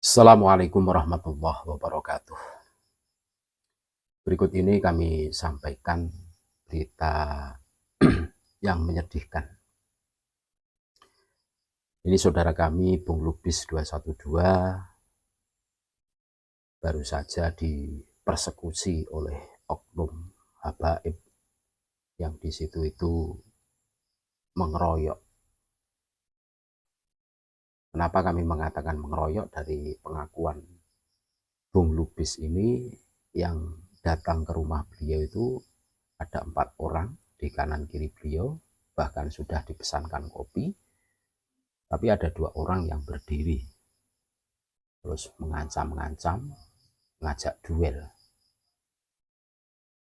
Assalamualaikum warahmatullahi wabarakatuh. Berikut ini kami sampaikan berita yang menyedihkan. Ini saudara kami Bung Lubis 212 baru saja dipersekusi oleh oknum habaib yang di situ itu mengeroyok. Kenapa kami mengatakan mengeroyok? Dari pengakuan Bung Lubis ini yang datang ke rumah beliau itu ada 4 orang di kanan kiri beliau, bahkan sudah dipesankan kopi, tapi ada 2 orang yang berdiri terus mengancam-ngancam, ngajak duel.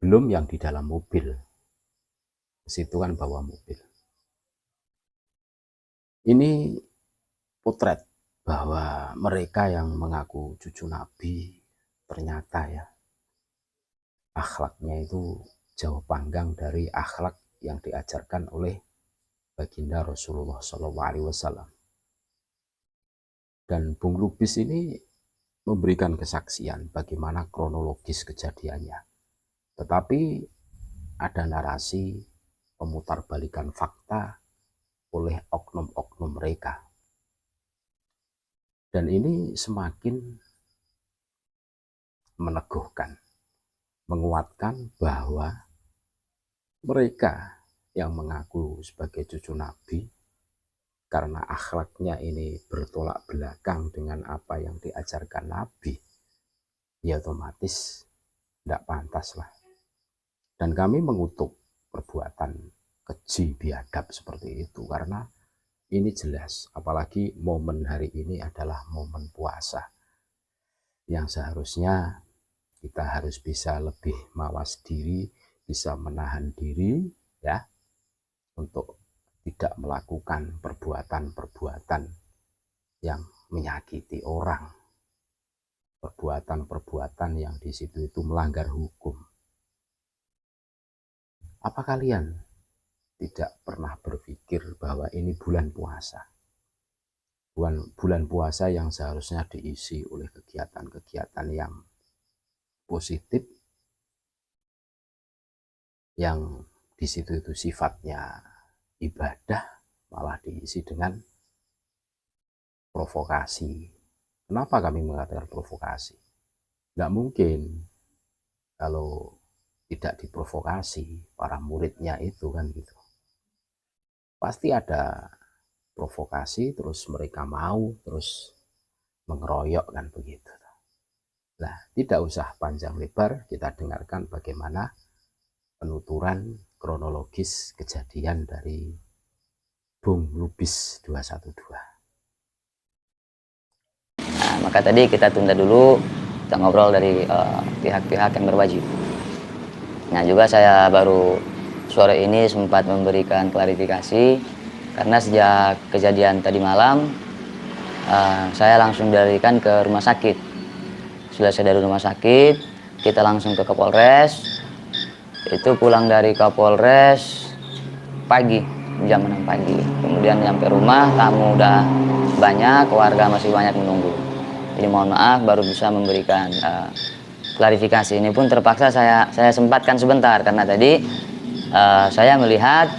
Belum yang di dalam mobil, situ kan bawa mobil. Ini potret bahwa mereka yang mengaku cucu Nabi ternyata ya akhlaknya itu jauh panggang dari akhlak yang diajarkan oleh baginda Rasulullah SAW. Dan Bung Lubis ini memberikan kesaksian bagaimana kronologis kejadiannya. Tetapi ada narasi pemutarbalikan fakta oleh oknum-oknum mereka. Dan ini semakin meneguhkan, menguatkan bahwa mereka yang mengaku sebagai cucu Nabi karena akhlaknya ini bertolak belakang dengan apa yang diajarkan Nabi, ya otomatis tidak pantas lah. Dan kami mengutuk perbuatan keji biadab seperti itu karena ini jelas, apalagi momen hari ini adalah momen puasa yang seharusnya kita harus bisa lebih mawas diri, bisa menahan diri ya, untuk tidak melakukan perbuatan-perbuatan yang menyakiti orang, perbuatan-perbuatan yang di situ itu melanggar hukum. Apa kalian tidak pernah berpikir bahwa ini bulan puasa? Bulan puasa yang seharusnya diisi oleh kegiatan-kegiatan yang positif, yang di situ itu sifatnya ibadah, malah diisi dengan provokasi. Kenapa kami mengatakan provokasi? Nggak mungkin kalau tidak diprovokasi para muridnya itu kan gitu. Pasti ada provokasi, terus mereka mau terus mengeroyok kan begitu. Nah, tidak usah panjang lebar, kita dengarkan bagaimana penuturan kronologis kejadian dari Bung Lubis 212. Nah, maka tadi kita tunda dulu, kita ngobrol dari pihak-pihak yang berwajib. Nah, juga saya baru sore ini sempat memberikan klarifikasi karena sejak kejadian tadi malam saya langsung dilarikan ke rumah sakit. Sudah saya dari rumah sakit, kita langsung ke Kapolres. Itu pulang dari Kapolres pagi, jam 6 pagi. Kemudian nyampe rumah, tamu udah banyak, warga masih banyak menunggu. Jadi mohon maaf baru bisa memberikan klarifikasi. Ini pun terpaksa saya sempatkan sebentar karena tadi saya melihat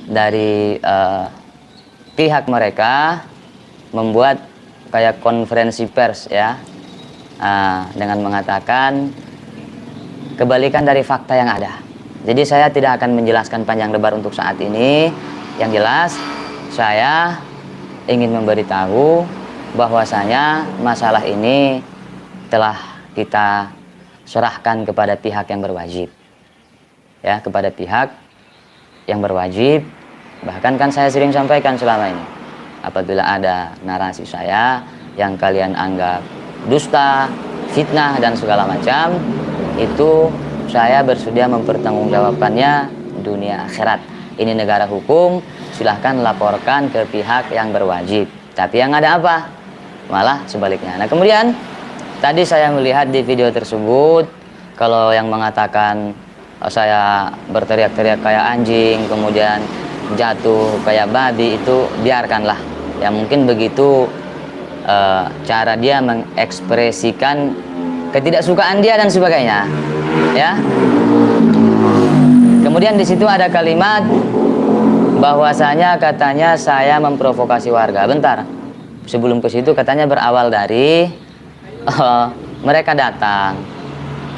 dari pihak mereka membuat kayak konferensi pers ya, dengan mengatakan kebalikan dari fakta yang ada. Jadi saya tidak akan menjelaskan panjang lebar untuk saat ini. Yang jelas saya ingin memberitahu bahwasanya masalah ini telah kita serahkan kepada pihak yang berwajib. Ya, kepada pihak yang berwajib. Bahkan kan saya sering sampaikan selama ini, apabila ada narasi saya yang kalian anggap dusta, fitnah dan segala macam, itu saya bersedia mempertanggungjawabkannya dunia akhirat. Ini negara hukum, silahkan laporkan ke pihak yang berwajib. Tapi yang ada apa? Malah sebaliknya. Nah, kemudian tadi saya melihat di video tersebut, kalau yang mengatakan saya berteriak-teriak kayak anjing, kemudian jatuh kayak babi, itu biarkanlah. Ya mungkin begitu cara dia mengekspresikan ketidaksukaan dia dan sebagainya, ya. Kemudian di situ ada kalimat bahwasanya katanya saya memprovokasi warga. Bentar, sebelum ke situ katanya berawal dari mereka datang,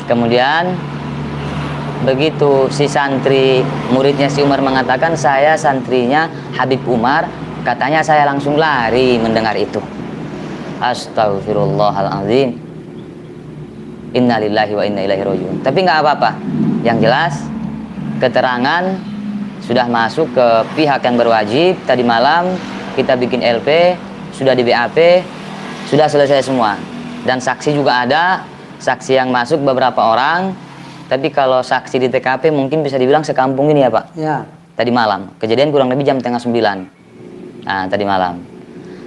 kemudian begitu si santri muridnya si Umar mengatakan saya santrinya Habib Umar, katanya saya langsung lari mendengar itu. Astagfirullahaladzim, innalillahi wa inna ilaihi rajiun. Tapi nggak apa-apa, yang jelas keterangan sudah masuk ke pihak yang berwajib. Tadi malam kita bikin LP, sudah di BAP, sudah selesai semua. Dan saksi juga ada, saksi yang masuk beberapa orang. Tapi kalau saksi di TKP mungkin bisa dibilang sekampung ini ya Pak? Ya. Tadi malam, kejadian kurang lebih jam tengah 9. Nah, tadi malam.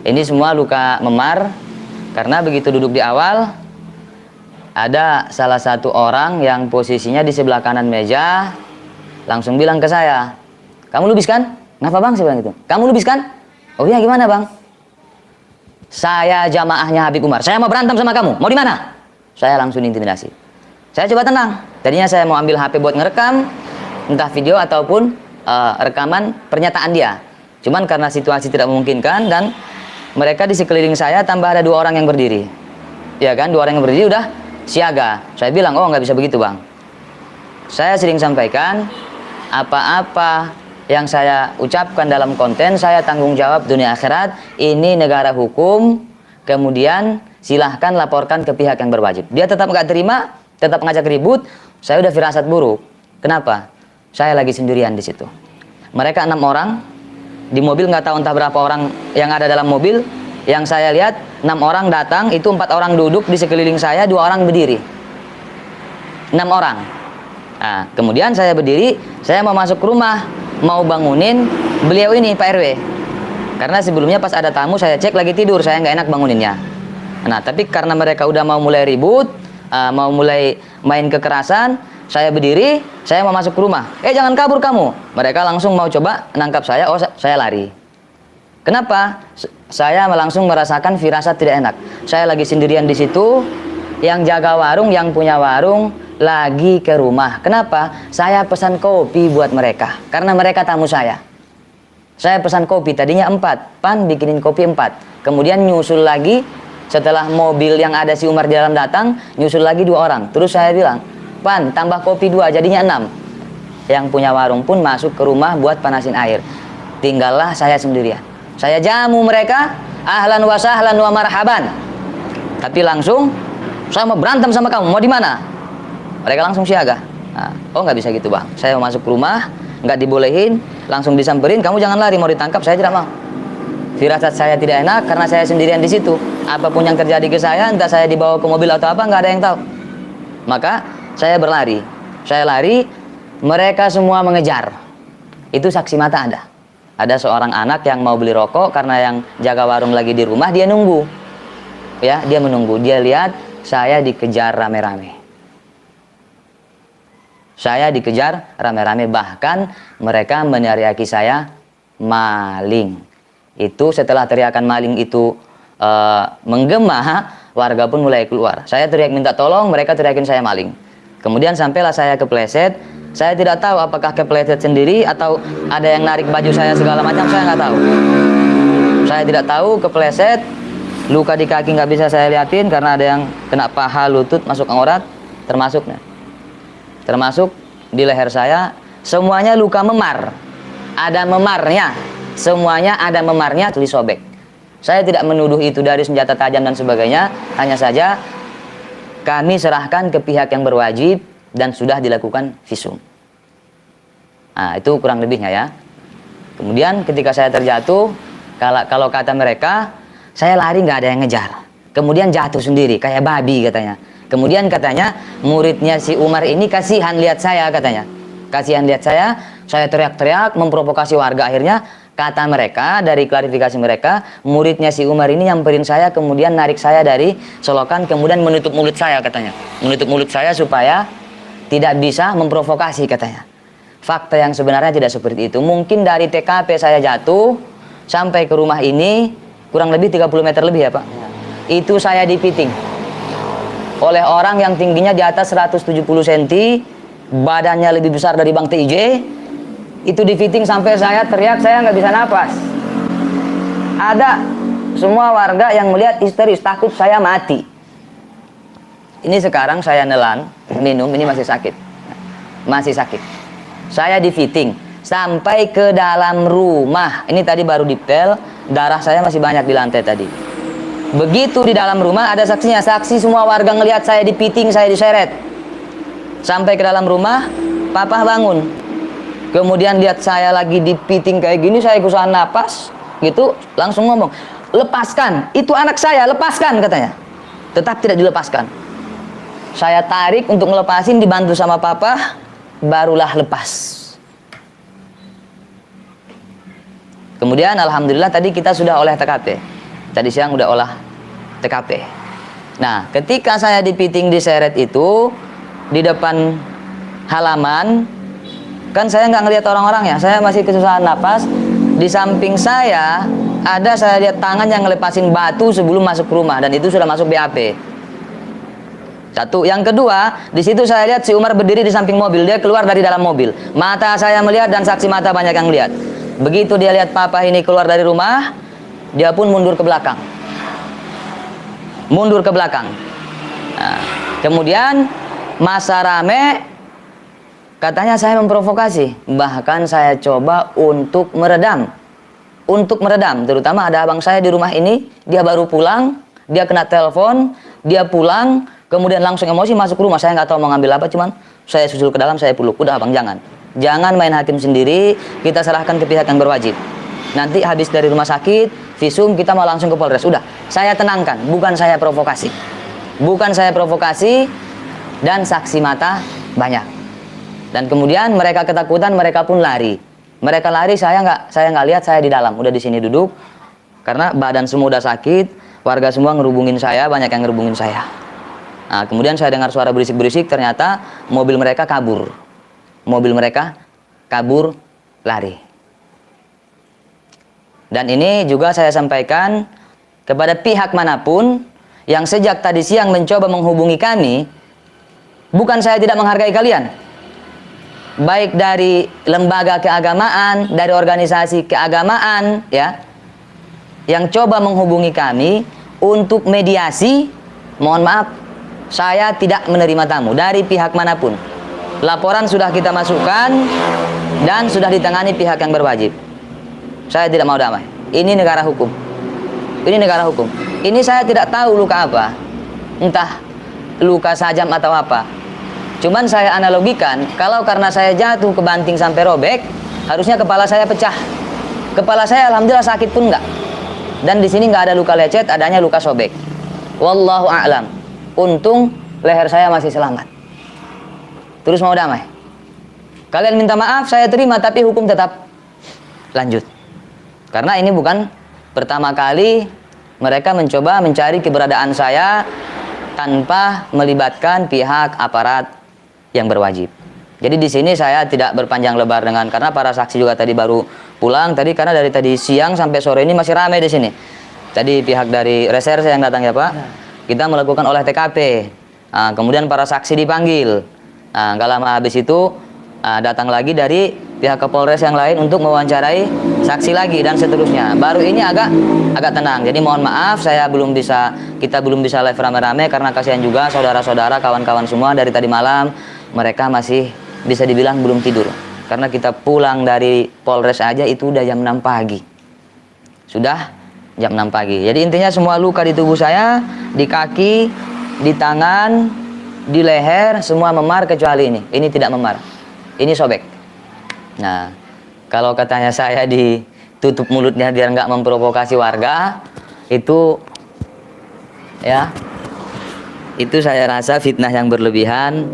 Ini semua luka memar, karena begitu duduk di awal, ada salah satu orang yang posisinya di sebelah kanan meja, langsung bilang ke saya, kamu lubis kan? Kenapa bang? Saya bilang gitu. Kamu lubis kan? Oh iya, gimana bang? Saya jamaahnya Habib Umar. Saya mau berantem sama kamu. Mau di mana? Saya langsung intimidasi. Saya coba tenang. Tadinya saya mau ambil HP buat ngerekam, entah video ataupun rekaman pernyataan dia. Cuman karena situasi tidak memungkinkan dan mereka di sekeliling saya tambah ada 2 orang yang berdiri. Ya kan, 2 orang yang berdiri udah siaga. Saya bilang, oh nggak bisa begitu bang. Saya sering sampaikan, apa-apa yang saya ucapkan dalam konten, saya tanggung jawab dunia akhirat. Ini negara hukum, kemudian silahkan laporkan ke pihak yang berwajib. Dia tetap nggak terima, tetap ngajak ribut, saya udah firasat buruk. Kenapa? Saya lagi sendirian di situ. Mereka 6 orang, di mobil nggak tahu entah berapa orang yang ada dalam mobil. Yang saya lihat 6 orang datang, itu 4 orang duduk di sekeliling saya, 2 orang berdiri. 6 orang. Nah, kemudian saya berdiri, saya mau masuk ke rumah, mau bangunin beliau ini, Pak RW. Karena sebelumnya pas ada tamu, saya cek lagi tidur, saya nggak enak banguninnya. Nah, tapi karena mereka udah mau mulai ribut, mau mulai main kekerasan, saya berdiri, saya mau masuk ke rumah. Jangan kabur kamu. Mereka langsung mau coba nangkap saya, oh saya lari. Kenapa? Saya langsung merasakan firasat tidak enak. Saya lagi sendirian di situ, yang jaga warung, yang punya warung lagi ke rumah. Kenapa? Saya pesan kopi buat mereka, karena mereka tamu saya. Saya pesan kopi, tadinya 4, Pan bikinin kopi 4. Kemudian nyusul lagi, setelah mobil yang ada si Umar di dalam datang, nyusul lagi 2 orang. Terus saya bilang, Pan tambah kopi 2, jadinya 6. Yang punya warung pun masuk ke rumah buat panasin air. Tinggallah saya sendirian. Saya jamu mereka, ahlan wa sahlan wa marhaban. Tapi langsung, saya mau berantem sama kamu, mau di mana? Mereka langsung siaga. Nah, oh nggak bisa gitu bang, saya mau masuk ke rumah, nggak dibolehin, langsung disamperin, kamu jangan lari, mau ditangkap, saya tidak mau. Firasat saya tidak enak karena saya sendirian di situ. Apapun yang terjadi ke saya, entah saya dibawa ke mobil atau apa, nggak ada yang tahu. Maka saya berlari, saya lari, mereka semua mengejar. Itu saksi mata ada. Ada seorang anak yang mau beli rokok karena yang jaga warung lagi di rumah, dia nunggu. Ya, dia menunggu, dia lihat saya dikejar rame-rame. Saya dikejar rame-rame, bahkan mereka meneriaki saya maling. Itu setelah teriakan maling itu menggema, warga pun mulai keluar. Saya teriak minta tolong, mereka teriakin saya maling. Kemudian sampailah saya kepleset. Saya tidak tahu apakah kepleset sendiri atau ada yang narik baju saya segala macam, saya nggak tahu. Saya tidak tahu, kepleset. Luka di kaki nggak bisa saya liatin karena ada yang kena paha, lutut, masuk aurat, termasuk di leher saya, semuanya luka memar, ada memarnya, semuanya ada memarnya, tulis sobek. Saya tidak menuduh itu dari senjata tajam dan sebagainya, hanya saja kami serahkan ke pihak yang berwajib dan sudah dilakukan visum. Nah, itu kurang lebihnya ya. Kemudian ketika saya terjatuh, kalau kata mereka, saya lari nggak ada yang ngejar. Kemudian jatuh sendiri, kayak babi katanya. Kemudian katanya, muridnya si Umar ini kasihan lihat saya katanya. Kasihan lihat saya teriak-teriak, memprovokasi warga. Akhirnya, kata mereka, dari klarifikasi mereka, muridnya si Umar ini nyamperin saya, kemudian narik saya dari solokan, kemudian menutup mulut saya katanya. Menutup mulut saya supaya tidak bisa memprovokasi katanya. Fakta yang sebenarnya tidak seperti itu. Mungkin dari TKP saya jatuh, sampai ke rumah ini, kurang lebih 30 meter lebih ya Pak? itu saya dipiting oleh orang yang tingginya di atas 170 cm, badannya lebih besar dari Bang TIJ. Itu dipiting sampai saya teriak, saya nggak bisa napas. Ada semua warga yang melihat histeris, takut saya mati. Ini sekarang saya nelan, minum, ini masih sakit. Masih sakit. Saya dipiting sampai ke dalam rumah. Ini tadi baru dipel, darah saya masih banyak di lantai tadi. Begitu di dalam rumah ada saksinya, saksi semua warga ngelihat saya dipiting, saya diseret. Sampai ke dalam rumah, papa bangun. Kemudian lihat saya lagi dipiting kayak gini, saya kesusahan napas, gitu, langsung ngomong, lepaskan, itu anak saya, lepaskan katanya. Tetap tidak dilepaskan. Saya tarik untuk ngelepasin, dibantu sama papa, barulah lepas. Kemudian alhamdulillah tadi kita sudah olah TKP. Tadi siang udah olah TKP. Nah, ketika saya dipiting diseret itu di depan halaman, kan saya nggak ngelihat orang-orang ya, saya masih kesusahan napas. Di samping saya lihat tangan yang ngelepasin batu sebelum masuk rumah, dan itu sudah masuk BAP. Satu, yang kedua, di situ saya lihat si Umar berdiri di samping mobil, dia keluar dari dalam mobil. Mata saya melihat dan saksi mata banyak yang lihat. Begitu dia lihat papa ini keluar dari rumah, dia pun mundur ke belakang. Mundur ke belakang. Nah, kemudian masa rame, katanya saya memprovokasi. Bahkan saya coba untuk meredam. Untuk meredam, terutama ada abang saya di rumah ini, dia baru pulang, dia kena telepon, dia pulang, kemudian langsung emosi masuk rumah. Saya nggak tahu mau ngambil apa, cuman saya susul ke dalam, saya peluk. Udah abang, jangan main hakim sendiri, kita serahkan ke pihak yang berwajib. Nanti habis dari rumah sakit, visum, kita mau langsung ke Polres. Udah, saya tenangkan, bukan saya provokasi. Bukan saya provokasi, dan saksi mata banyak. Dan kemudian mereka ketakutan, mereka pun lari. Mereka lari, saya nggak lihat, saya di dalam, udah di sini duduk. Karena badan semua udah sakit, warga semua ngerubungin saya, banyak yang ngerubungin saya. Nah, kemudian saya dengar suara berisik-berisik, ternyata mobil mereka kabur. Mobil mereka kabur, lari. Dan ini juga saya sampaikan kepada pihak manapun yang sejak tadi siang mencoba menghubungi kami. Bukan saya tidak menghargai kalian, baik dari lembaga keagamaan, dari organisasi keagamaan, ya, yang coba menghubungi kami untuk mediasi. Mohon maaf, saya tidak menerima tamu dari pihak manapun. Laporan sudah kita masukkan dan sudah ditangani pihak yang berwajib. Saya tidak mau damai. Ini negara hukum. Ini negara hukum. Ini saya tidak tahu luka apa. Entah luka sajam atau apa. Cuman saya analogikan, kalau karena saya jatuh ke banting sampai robek, harusnya kepala saya pecah. Kepala saya alhamdulillah sakit pun enggak. Dan di sini enggak ada luka lecet, adanya luka sobek. Wallahu a'lam. Untung leher saya masih selamat. Terus mau damai. Kalian minta maaf, saya terima, tapi hukum tetap lanjut. Karena ini bukan pertama kali mereka mencoba mencari keberadaan saya tanpa melibatkan pihak aparat yang berwajib. Jadi di sini saya tidak berpanjang lebar karena para saksi juga tadi baru pulang tadi, karena dari tadi siang sampai sore ini masih ramai di sini. Tadi pihak dari reserse yang datang ya Pak, kita melakukan olah TKP. Nah, kemudian para saksi dipanggil. Nah, nggak lama habis itu datang lagi dari pihak Kapolres yang lain untuk mewawancarai saksi lagi dan seterusnya. Baru ini agak tenang. Jadi mohon maaf, kita belum bisa live rame-rame karena kasihan juga saudara-saudara, kawan-kawan semua dari tadi malam mereka masih bisa dibilang belum tidur. Karena kita pulang dari Polres aja itu udah jam 6 pagi. Sudah jam 6 pagi. Jadi intinya semua luka di tubuh saya, di kaki, di tangan, di leher, semua memar kecuali ini. Ini tidak memar. Ini sobek. Nah, kalau katanya saya ditutup mulutnya biar nggak memprovokasi warga, itu ya, itu saya rasa fitnah yang berlebihan.